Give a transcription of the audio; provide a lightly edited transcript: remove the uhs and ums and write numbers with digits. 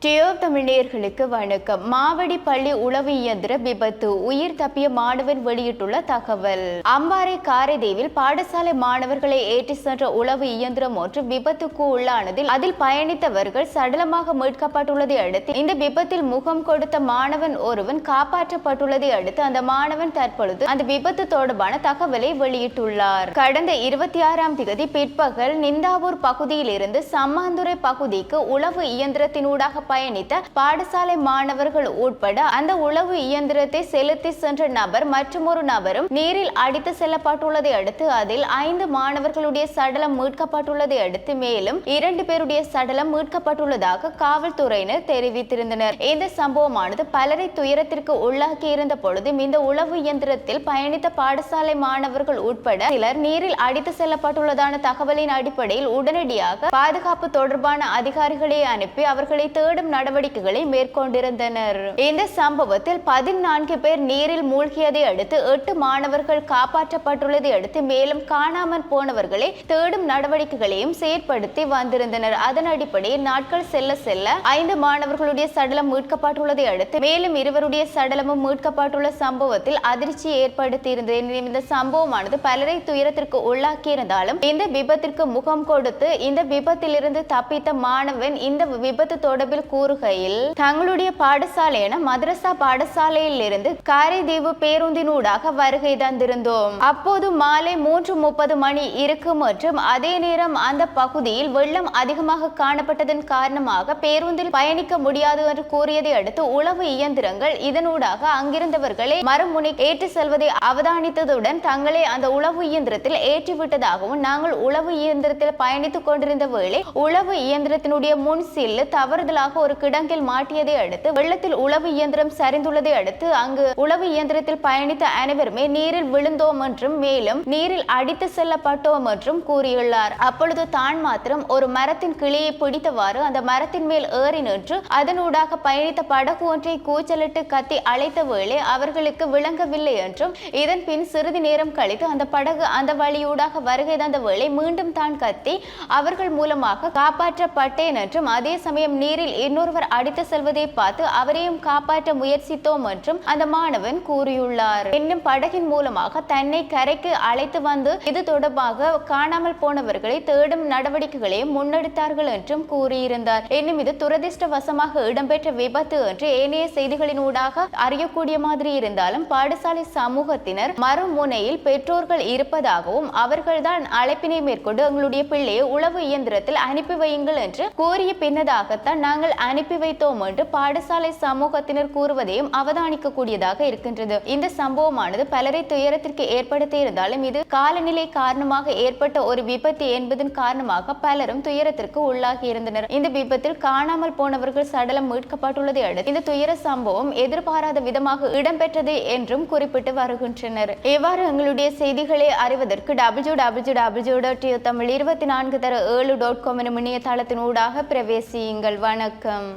Deo தமிழர்களுக்கு வணக்கம். மாவடி பள்ளி உளவு இயந்திர விபத்து, உயிர் தப்பிய மாணவன் வெளியிட்டுள்ள தகவல். அம்பாறை காரைதீவில் பாடசாலை மாணவர்களை ஏற்றி சென்ற உளவு இயந்திரம் ஒன்று விபத்துக்கு உள்ளானதில் அதில் பயணித்தவர்கள் சடலமாக மீட்கப்பட்டுள்ளதை அடுத்து இந்த விபத்தில் முகம் கொடுத்த மாணவன் ஒருவன் காப்பாற்றப்பட்டுள்ளதை அடுத்து அந்த மாணவன் தற்பொழுது அந்த விபத்து தொடர்பான தகவலை வெளியிட்டுள்ளார். கடந்த 26ஆம் தேதி பிற்பகல் நிந்தாவூர் பகுதியில் இருந்து சம்மாந்துறை பகுதிக்கு உளவு இயந்திரத்தினூடாக பயணித்த பாடசாலை மாணவர்கள் உட்பட அந்த உளவு இயந்திரத்தை செலுத்தி சென்ற நபர் மற்றும் ஒரு நபரும் நீரில் அடித்து செல்லப்பட்டுள்ளதை அடுத்து அதில் 5 மாணவர்களுடைய சடலம் மீட்கப்பட்டுள்ளதை அடுத்து மேலும் 2 பேருடைய சடலம் மீட்கப்பட்டுள்ளதாக காவல்துறையினர் தெரிவித்திருந்தனர். இந்த சம்பவமானது பலரை துயரத்திற்கு உள்ளாக்கி இருந்த பொழுதும் இந்த உளவு இயந்திரத்தில் பயணித்த பாடசாலை மாணவர்கள் உட்பட சிலர் நீரில் அடித்து செல்லப்பட்டுள்ளதான தகவலின் அடிப்படையில் உடனடியாக பாதுகாப்பு தொடர்பான அதிகாரிகளை அனுப்பி அவர்களை தேடும் நடவடிக்கைகளை மேற்கொண்டிருந்தனர். இந்த சம்பவத்தில் 14 பேர் நீரில் மூழ்கியதை அடுத்து 8 மாணவர்கள் காப்பாற்றப்பட்டுள்ளதை அடுத்து மேலும் காணாமல் போனவர்களை தேடும் நடவடிக்கைகளையும் செயற்படுத்தி வந்திருந்தனர். அதன் அடிப்படையில் நாட்கள் செல்ல செல்ல 5 மாணவர்களுடைய சடலம் மீட்கப்பட்டுள்ளதை அடுத்து மேலும் 2 சடலமும் மீட்கப்பட்டுள்ள சம்பவத்தில் அதிர்ச்சியை ஏற்படுத்தியிருந்தது. இந்த சம்பவமானது பலரை துயரத்திற்கு உள்ளாக்கியிருந்தாலும் இந்த விபத்திற்கு முகம் கொடுத்து இந்த விபத்திலிருந்து தப்பித்த மாணவன் இந்த விபத்து தொடர்பில் கூறுகையில் தங்களுடைய பாடசாலையான மதரசா பாடசாலையில் இருந்து காரைதீவு பேருந்தினூடாக வருகை தந்திருந்தோம். அப்போது மாலை 3:30 மணி இருக்கும் மற்றும் அதே நேரம் அந்த பகுதியில் வெள்ளம் அதிகமாக காணப்பட்டதன் காரணமாக பேருந்தில் பயணிக்க முடியாது என்று கூறியதை அடுத்து உளவு இயந்திரங்கள் இதனூடாக அங்கிருந்தவர்களை மறுமுனை ஏற்றி செல்வதை அவதானித்ததுடன் தங்களை அந்த உளவு இயந்திரத்தில் ஏற்றிவிட்டதாகவும் நாங்கள் உளவு இயந்திரத்தில் பயணித்துக் கொண்டிருந்த வேளை உளவு இயந்திரத்தினுடைய முன் சில்லு தவறுதலாக ஒரு கிடங்கில் மாட்டியதை அடுத்து வெள்ளத்தில் உளவு இயந்திரம் சரிந்துள்ளதை அடுத்து அங்கு உளவு இயந்திரத்தில் பயணித்த அனைவருமே நீரில் விழுந்தோம் என்றும் மேலும் நீரில் அடித்து செல்லப்பட்டோம் என்றும் கூறியுள்ளார். அப்பொழுது தான் மாத்திரம் ஒரு மரத்தின் கிளையை பிடித்தவாறு அந்த மரத்தின் மேல் ஏறி நின்று அதனூடாக பயணித்த படகு ஒன்றை கூச்சலிட்டு கத்தி அழைத்த வேளை அவர்களுக்கு விளங்கவில்லை என்றும் இதன் பின் சிறிது நேரம் கழித்து அந்த படகு அந்த வழியூடாக வருகை தந்த வேளை மீண்டும் தான் கத்தி அவர்கள் மூலமாக காப்பாற்றப்பட்டேன் என்றும் அதே சமயம் நீரில் இன்னொருவர் அடித்து செல்வதை பார்த்து அவரையும் காப்பாற்ற முயற்சித்தோம் என்றும் அந்த மாணவன் கூறியுள்ளார். இன்னும் படகின் மூலமாக தன்னை கரைக்கு அழைத்து வந்து இது தொடர்பாக காணாமல் போனவர்களை தேடும் நடவடிக்கைகளையும் முன்னெடுத்தார்கள் என்றும் கூறியிருந்தார். இன்னும் இது துரதிர்ஷ்டவசமாக இடம்பெற்ற விபத்து என்று ஏனைய செய்திகளினூடாக அறியக்கூடிய மாதிரி இருந்தாலும் பாடசாலை சமூகத்தினர் மறுமுனையில் பெற்றோர்கள் இருப்பதாகவும் அவர்கள்தான் அழைப்பினை மேற்கொண்டு எங்களுடைய பிள்ளையை உளவு இயந்திரத்தில் அனுப்பி வையுங்கள் என்று கூறிய பின்னதாகத்தான் நாங்கள் அனுப்பி வைத்தோம் என்று பாடசாலை சமூகத்தினர் கூறுவதையும் அவதானிக்க கூடியதாக இருக்கின்றது. இந்த சம்பவமானது பலரை துயரத்திற்கு ஏற்படுத்தி இருந்தாலும் இது காலநிலை காரணமாக ஏற்பட்ட ஒரு விபத்து என்பதன் காரணமாக பலரும் துயரத்திற்கு உள்ளாகி இருந்தனர். இந்த விபத்தில் காணாமல் போனவர்கள் சடலம் மீட்கப்பட்டுள்ளதை அடுத்து இந்த துயர சம்பவம் எதிர்பாராத விதமாக இடம்பெற்றது என்றும் குறிப்பிட்டு வருகின்றனர். இவ்வாறு எங்களுடைய செய்திகளை அறிவதற்கு www.tamil24/7.com எனும் இணையதளத்தினூடாக பிரவேசியுங்கள். வணக்கம்.